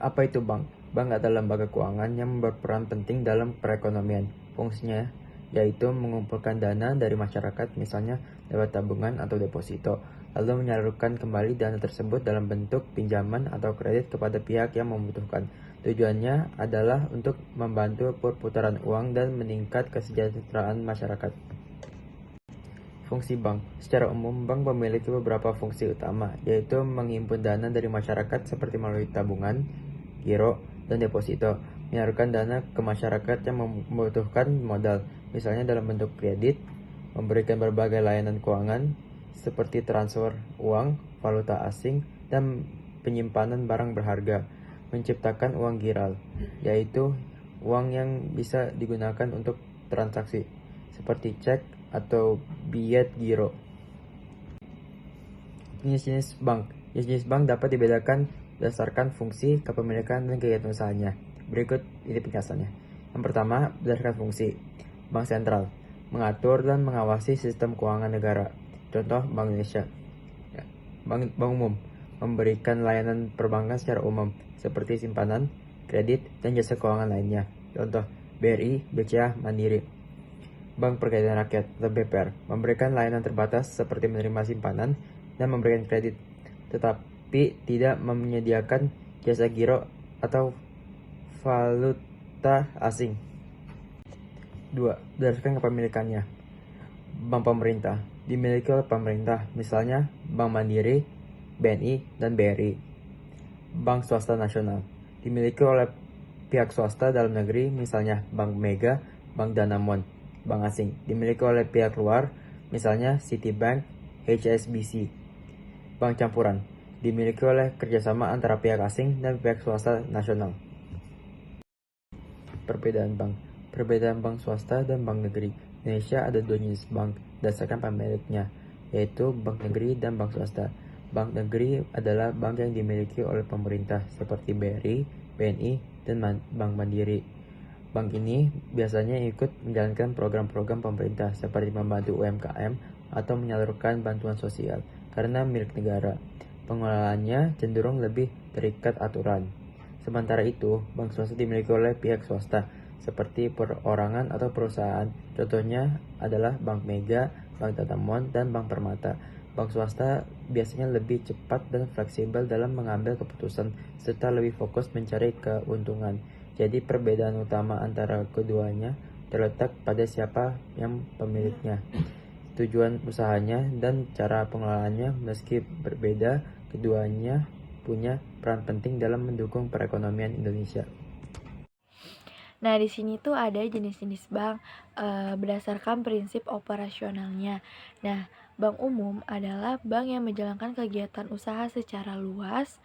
Apa itu bank? Bank adalah lembaga keuangan yang berperan penting dalam perekonomian. Fungsinya yaitu mengumpulkan dana dari masyarakat, misalnya lewat tabungan atau deposito, lalu menyalurkan kembali dana tersebut dalam bentuk pinjaman atau kredit kepada pihak yang membutuhkan. Tujuannya adalah untuk membantu perputaran uang dan meningkat kesejahteraan masyarakat. Fungsi bank. Secara umum, bank memiliki beberapa fungsi utama, yaitu menghimpun dana dari masyarakat seperti melalui tabungan, giro, dan deposito, menyalurkan dana ke masyarakat yang membutuhkan modal, misalnya dalam bentuk kredit, memberikan berbagai layanan keuangan seperti transfer uang, valuta asing, dan penyimpanan barang berharga, menciptakan uang giral, yaitu uang yang bisa digunakan untuk transaksi, seperti cek atau bilet giro. Jenis-jenis bank. Jenis-jenis bank dapat dibedakan berdasarkan fungsi, kepemilikan, dan kegiatan usahanya. Berikut ini penjelasannya. Yang pertama, berdasarkan fungsi. Bank sentral mengatur dan mengawasi sistem keuangan negara. Contoh, Bank Indonesia. Bank umum memberikan layanan perbankan secara umum seperti simpanan, kredit, dan jasa keuangan lainnya. Contoh, BRI, BCA, Mandiri. Bank Pegadaian Rakyat atau BPR memberikan layanan terbatas seperti menerima simpanan dan memberikan kredit, tetapi tidak menyediakan jasa giro atau valuta asing. 2. Berdasarkan kepemilikannya. Bank pemerintah dimiliki oleh pemerintah, misalnya Bank Mandiri, BNI, dan BRI. Bank swasta nasional dimiliki oleh pihak swasta dalam negeri, misalnya Bank Mega, Bank Danamon. Bank asing dimiliki oleh pihak luar, misalnya Citibank, HSBC. Bank campuran dimiliki oleh kerjasama antara pihak asing dan pihak swasta nasional. Perbedaan bank. Perbedaan bank swasta dan bank negeri. Indonesia ada dua jenis bank berdasarkan pemiliknya, yaitu bank negeri dan bank swasta. Bank negeri adalah bank yang dimiliki oleh pemerintah seperti BRI, BNI, dan Bank Mandiri. Bank ini biasanya ikut menjalankan program-program pemerintah seperti membantu UMKM atau menyalurkan bantuan sosial karena milik negara. Pengelolaannya cenderung lebih terikat aturan. Sementara itu, bank swasta dimiliki oleh pihak swasta seperti perorangan atau perusahaan. Contohnya adalah Bank Mega, Bank Danamon, dan Bank Permata. Bank swasta biasanya lebih cepat dan fleksibel dalam mengambil keputusan serta lebih fokus mencari keuntungan. Jadi perbedaan utama antara keduanya terletak pada siapa yang pemiliknya, tujuan usahanya, dan cara pengelolaannya. Meski berbeda, keduanya punya peran penting dalam mendukung perekonomian Indonesia. Nah, di sini tuh ada jenis-jenis bank berdasarkan prinsip operasionalnya. Nah, bank umum adalah bank yang menjalankan kegiatan usaha secara luas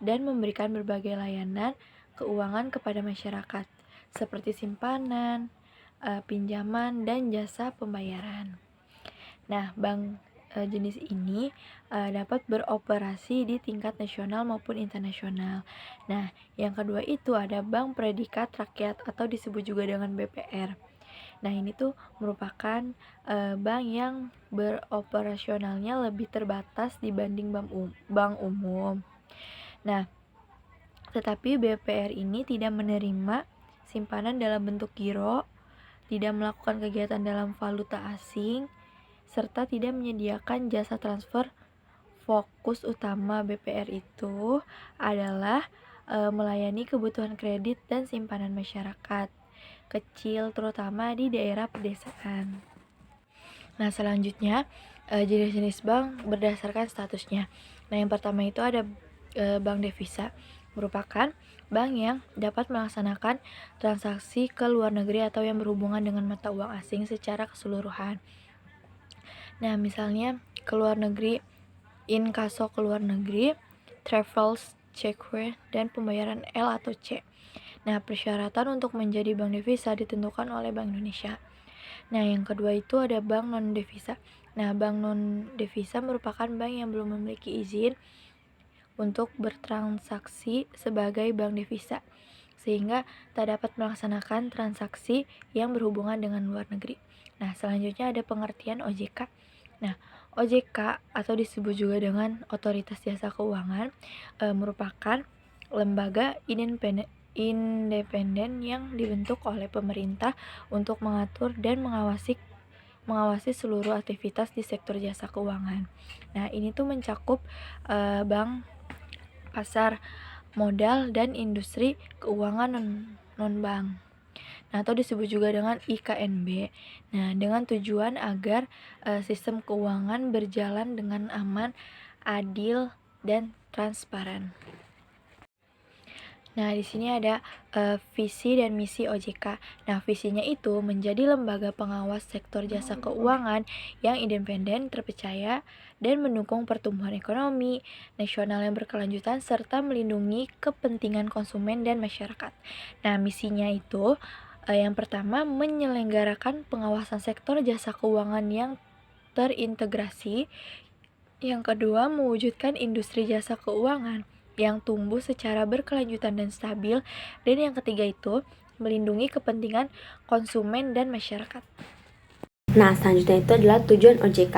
dan memberikan berbagai layanan keuangan kepada masyarakat, seperti simpanan, pinjaman, dan jasa pembayaran. Nah, bank jenis ini dapat beroperasi di tingkat nasional maupun internasional. Nah, yang kedua itu ada bank predikat rakyat atau disebut juga dengan BPR. Nah, ini tuh merupakan bank yang beroperasionalnya lebih terbatas dibanding bank umum. Nah, tetapi BPR ini tidak menerima simpanan dalam bentuk giro, tidak melakukan kegiatan dalam valuta asing, serta tidak menyediakan jasa transfer. Fokus utama BPR itu adalah melayani kebutuhan kredit dan simpanan masyarakat kecil, terutama di daerah pedesaan. Nah, selanjutnya jenis-jenis bank berdasarkan statusnya. Nah, yang pertama itu ada bank devisa, merupakan bank yang dapat melaksanakan transaksi ke luar negeri atau yang berhubungan dengan mata uang asing secara keseluruhan. Nah, misalnya ke luar negeri, inkaso ke luar negeri, travels, cheque, dan pembayaran L atau C. Nah, persyaratan untuk menjadi bank devisa ditentukan oleh Bank Indonesia. Nah, yang kedua itu ada bank non-devisa. Nah, bank non-devisa merupakan bank yang belum memiliki izin untuk bertransaksi sebagai bank devisa, sehingga tak dapat melaksanakan transaksi yang berhubungan dengan luar negeri. Nah, selanjutnya ada pengertian OJK. Nah, OJK atau disebut juga dengan Otoritas Jasa Keuangan merupakan lembaga independen yang dibentuk oleh pemerintah untuk mengatur dan mengawasi seluruh aktivitas di sektor jasa keuangan. Nah, ini tuh mencakup bank, pasar modal, dan industri keuangan non-bank. Nah, atau disebut juga dengan IKNB. Nah, dengan tujuan agar sistem keuangan berjalan dengan aman, adil, dan transparan. Nah, di sini ada visi dan misi OJK. Nah, visinya itu menjadi lembaga pengawas sektor jasa keuangan yang independen, terpercaya, dan mendukung pertumbuhan ekonomi nasional yang berkelanjutan serta melindungi kepentingan konsumen dan masyarakat. Nah, misinya itu yang pertama menyelenggarakan pengawasan sektor jasa keuangan yang terintegrasi. Yang kedua, mewujudkan industri jasa keuangan yang tumbuh secara berkelanjutan dan stabil. Dan yang ketiga itu, melindungi kepentingan konsumen dan masyarakat. Nah, selanjutnya itu adalah tujuan OJK.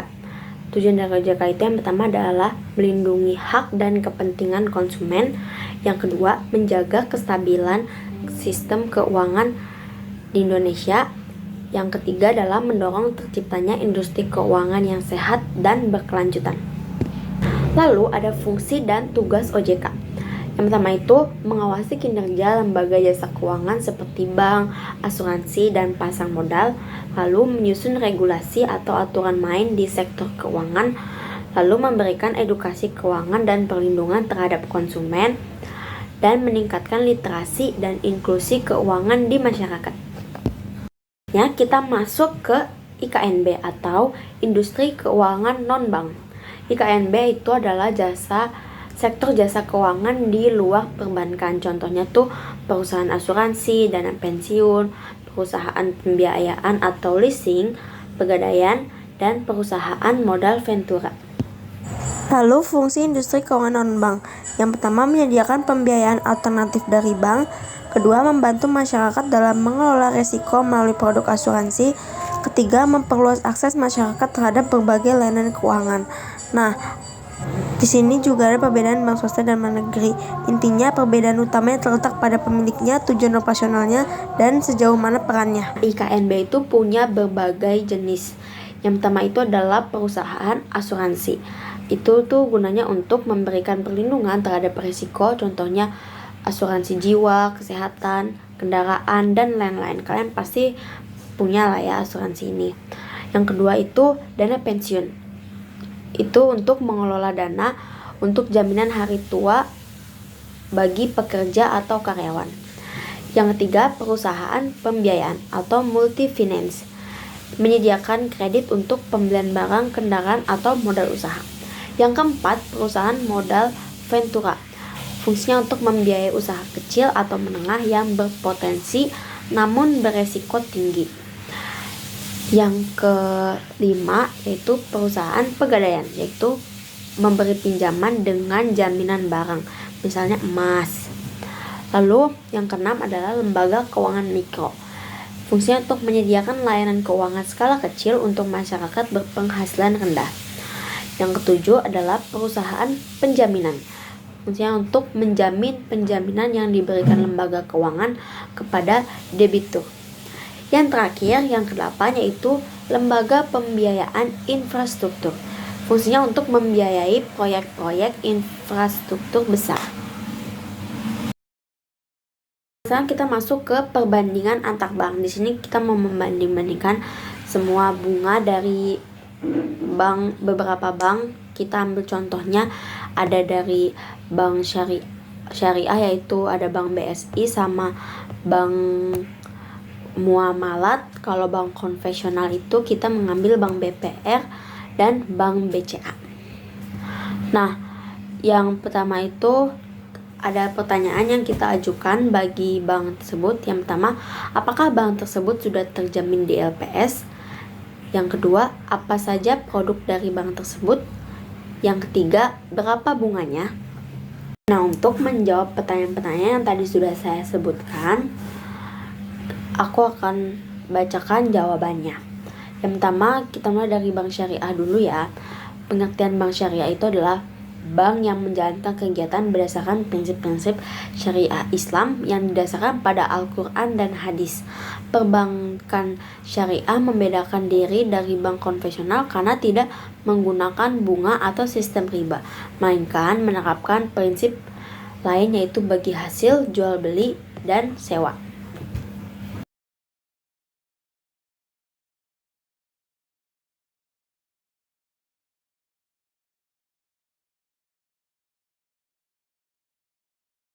Tujuan dari OJK itu yang pertama adalah melindungi hak dan kepentingan konsumen. Yang kedua, menjaga kestabilan sistem keuangan di Indonesia. Yang ketiga adalah mendorong terciptanya industri keuangan yang sehat dan berkelanjutan. Lalu ada fungsi dan tugas OJK. Yang pertama itu mengawasi kinerja lembaga jasa keuangan seperti bank, asuransi, dan pasar modal, lalu menyusun regulasi atau aturan main di sektor keuangan, lalu memberikan edukasi keuangan dan perlindungan terhadap konsumen, dan meningkatkan literasi dan inklusi keuangan di masyarakat. Ya, kita masuk ke IKNB atau Industri Keuangan Non-Bank. IKNB itu adalah sektor jasa keuangan di luar perbankan. Contohnya tuh perusahaan asuransi, dana pensiun, perusahaan pembiayaan atau leasing, pegadaian, dan perusahaan modal ventura. Lalu fungsi industri keuangan non-bank. Yang pertama menyediakan pembiayaan alternatif dari bank. Kedua, membantu masyarakat dalam mengelola risiko melalui produk asuransi. Ketiga, memperluas akses masyarakat terhadap berbagai layanan keuangan. Nah, di sini juga ada perbedaan bank swasta dan bank negeri. Intinya perbedaan utamanya terletak pada pemiliknya, tujuan operasionalnya, dan sejauh mana perannya. IKNB itu punya berbagai jenis. Yang pertama itu adalah perusahaan asuransi. Itu tuh gunanya untuk memberikan perlindungan terhadap risiko, contohnya asuransi jiwa, kesehatan, kendaraan, dan lain-lain. Kalian pasti punya lah ya asuransi ini. Yang kedua itu dana pensiun. Itu untuk mengelola dana untuk jaminan hari tua bagi pekerja atau karyawan. Yang ketiga, perusahaan pembiayaan atau multifinance, menyediakan kredit untuk pembelian barang, kendaraan, atau modal usaha. Yang keempat, perusahaan modal ventura, fungsinya untuk membiayai usaha kecil atau menengah yang berpotensi namun beresiko tinggi. Yang kelima yaitu perusahaan pegadaian, yaitu memberi pinjaman dengan jaminan barang, misalnya emas. Lalu yang keenam adalah lembaga keuangan mikro, fungsinya untuk menyediakan layanan keuangan skala kecil untuk masyarakat berpenghasilan rendah. Yang ketujuh adalah perusahaan penjaminan, fungsinya untuk menjamin penjaminan yang diberikan lembaga keuangan kepada debitur. Yang terakhir, yang kedelapan, yaitu lembaga pembiayaan infrastruktur, fungsinya untuk membiayai proyek-proyek infrastruktur besar. Sekarang kita masuk ke perbandingan antar bank. Di sini kita mau membanding-bandingkan semua bunga dari bank, beberapa bank. Kita ambil contohnya ada dari bank syariah, yaitu ada bank BSI sama bank Muamalat. Kalau bank konvensional itu kita mengambil bank BPR dan bank BCA. Nah, yang pertama itu ada pertanyaan yang kita ajukan bagi bank tersebut. Yang pertama, apakah bank tersebut sudah terjamin di LPS? Yang kedua, apa saja produk dari bank tersebut? Yang ketiga, berapa bunganya? Nah, untuk menjawab pertanyaan-pertanyaan yang tadi sudah saya sebutkan, aku akan bacakan jawabannya. Yang pertama, kita mulai dari bank syariah dulu ya. Pengertian bank syariah itu adalah bank yang menjalankan kegiatan berdasarkan prinsip-prinsip syariah Islam yang didasarkan pada Al-Quran dan hadis. Perbankan syariah membedakan diri dari bank konvensional karena tidak menggunakan bunga atau sistem riba, melainkan menerapkan prinsip lain yaitu bagi hasil jual beli dan sewa.